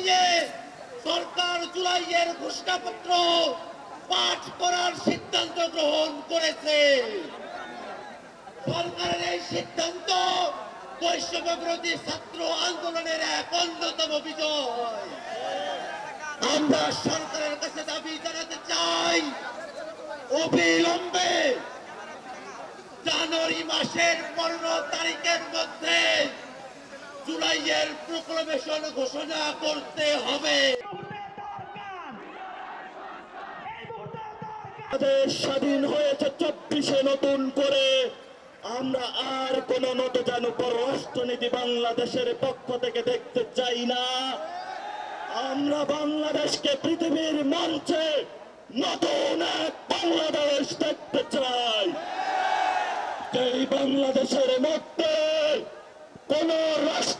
নিয়ে সরকার জুলাইয়ের ঘোষণাপত্র পাঠ করার সিদ্ধান্ত গ্রহণ করেছে। সরকারের এই সিদ্ধান্ত বৈষম্য বিরোধী ছাত্র আন্দোলনের এক অন্যতম বিজয়। আমরা সরকারের কাছে দাবি জানাতে চাই, অবিলম্বে জানুয়ারি মাসের 15 তারিখের মধ্যে জুলাইয়ের প্রক্লামেশন ঘোষণা করতে হবে। স্বাধীন হয়েছে 24-এ, নতুন করে আমরা আর কোন নতজান পররাষ্ট্রনীতি বাংলাদেশের পক্ষ থেকে দেখতে চাই না। আমরা বাংলাদেশকে পৃথিবীর মঞ্চে নতুন এক বাংলাদেশ দেখতে চাই, যেই বাংলাদেশের মধ্যে কোন রাষ্ট্র